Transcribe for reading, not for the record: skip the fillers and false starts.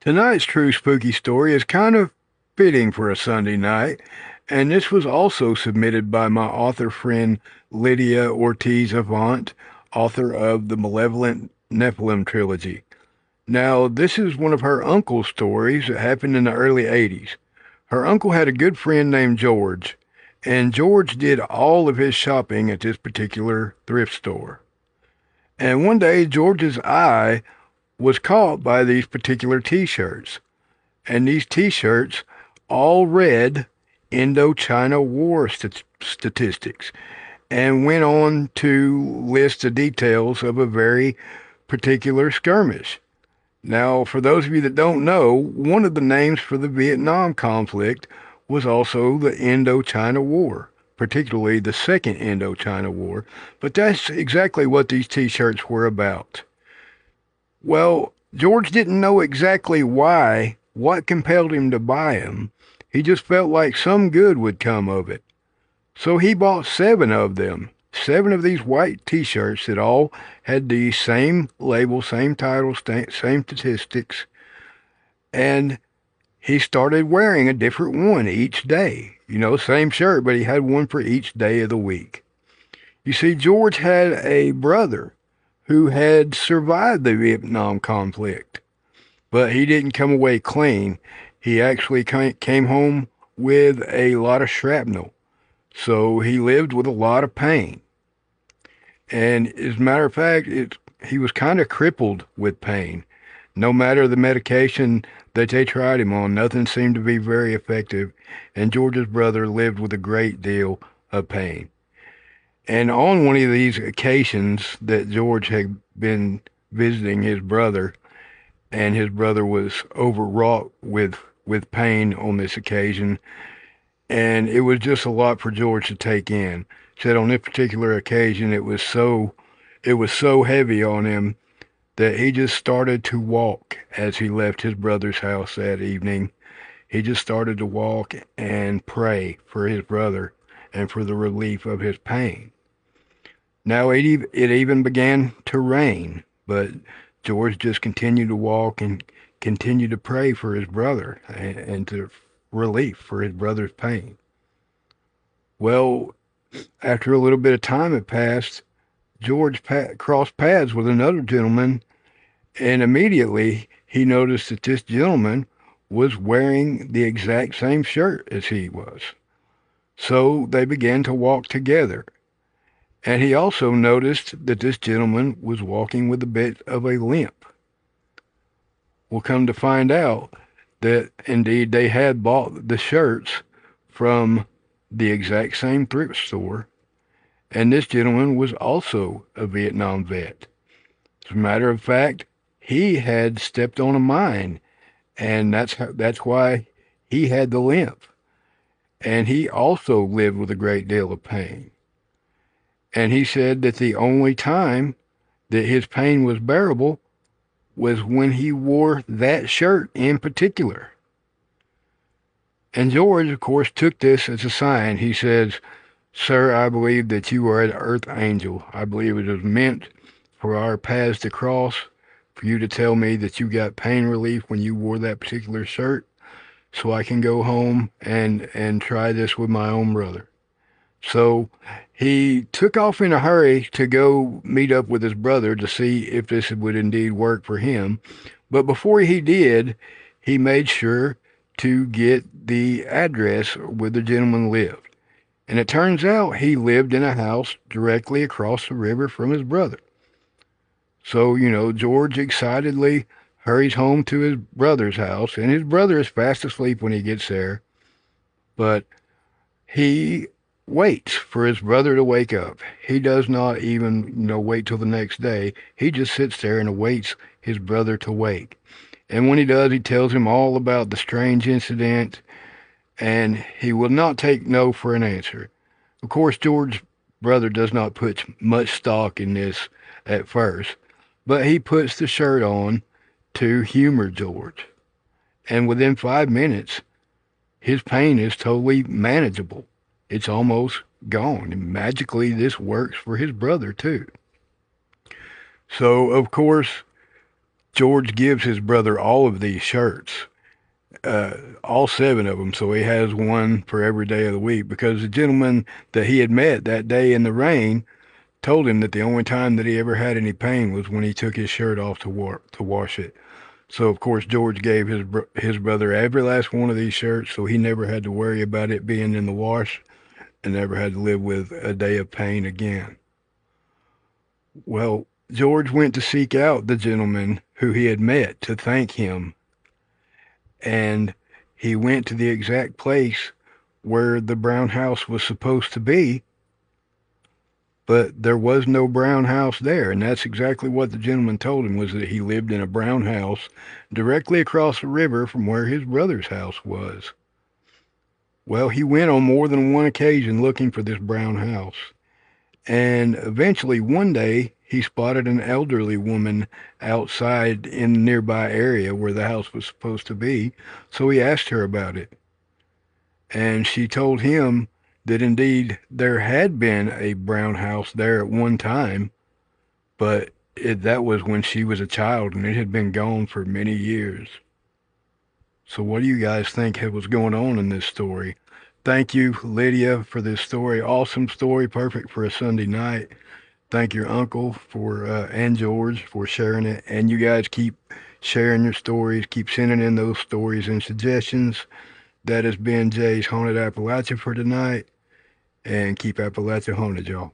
Tonight's true spooky story is kind of fitting for a Sunday night, and this was also submitted by my author friend Lydia Ortiz Avant, author of the Malevolent Nephilim trilogy. Now, this is one of her uncle's stories that happened in the early 80s. Her uncle had a good friend named George, and George did all of his shopping at this particular thrift store. And one day, George's eye was caught by these particular T-shirts. And these T-shirts all read Indochina War statistics and went on to list the details of a very particular skirmish. Now, for those of you that don't know, one of the names for the Vietnam conflict was also the Indochina War, particularly the Second Indochina War, but that's exactly what these T-shirts were about. Well, George didn't know exactly why, what compelled him to buy them. He just felt like some good would come of it. So he bought seven of them, seven of these white T-shirts that all had the same label, same title, same statistics, and he started wearing a different one each day. You know, same shirt, but he had one for each day of the week. You see, George had a brother who had survived the Vietnam conflict, but he didn't come away clean. He actually came home with a lot of shrapnel. So he lived with a lot of pain. And as a matter of fact, he was kind of crippled with pain. No matter the medication that they tried him on, nothing seemed to be very effective. And George's brother lived with a great deal of pain. And on one of these occasions that George had been visiting his brother, and his brother was overwrought with pain on this occasion, and it was just a lot for George to take in. Said on this particular occasion it was so heavy on him that he just started to walk as he left his brother's house that evening. He just started to walk and pray for his brother and for the relief of his pain. Now it even began to rain, but George just continued to walk and continued to pray for his brother and to relief for his brother's pain. Well, after a little bit of time had passed, George crossed paths with another gentleman, and immediately he noticed that this gentleman was wearing the exact same shirt as he was. So they began to walk together. And he also noticed that this gentleman was walking with a bit of a limp. We'll come to find out that indeed they had bought the shirts from the exact same thrift store, and this gentleman was also a Vietnam vet. As a matter of fact, he had stepped on a mine, and that's why he had the limp. And he also lived with a great deal of pain. And he said that the only time that his pain was bearable was when he wore that shirt in particular. And George, of course, took this as a sign. He says, "Sir, I believe that you are an earth angel. I believe it is meant for our paths to cross, for you to tell me that you got pain relief when you wore that particular shirt, so I can go home and try this with my own brother." So he took off in a hurry to go meet up with his brother to see if this would indeed work for him. But before he did, he made sure to get the address where the gentleman lived. And it turns out he lived in a house directly across the river from his brother. So, George excitedly hurries home to his brother's house, and his brother is fast asleep when he gets there. But he waits for his brother to wake up. He does not even, wait till the next day. He just sits there and awaits his brother to wake. And when he does, he tells him all about the strange incident, and he will not take no for an answer. Of course, George's brother does not put much stock in this at first, but he puts the shirt on to humor George. And within 5 minutes, his pain is totally manageable. It's almost gone. And magically, this works for his brother, too. So, of course, George gives his brother all of these shirts, all seven of them, so he has one for every day of the week because the gentleman that he had met that day in the rain told him that the only time that he ever had any pain was when he took his shirt off to wash it. So of course George gave his brother every last one of these shirts, so he never had to worry about it being in the wash and never had to live with a day of pain again. Well, George went to seek out the gentleman who he had met to thank him, and he went to the exact place where the brown house was supposed to be, but there was no brown house there. And that's exactly what the gentleman told him, was that he lived in a brown house directly across the river from where his brother's house was. Well, he went on more than one occasion looking for this brown house. And eventually one day he spotted an elderly woman outside in the nearby area where the house was supposed to be. So he asked her about it. And she told him that indeed there had been a brown house there at one time, but that was when she was a child and it had been gone for many years. So what do you guys think was going on in this story? Thank you, Lydia, for this story. Awesome story, perfect for a Sunday night. Thank your uncle for and George for sharing it. And you guys keep sharing your stories, keep sending in those stories and suggestions. That has been Jay's Haunted Appalachia for tonight. And keep Appalachia haunted, y'all.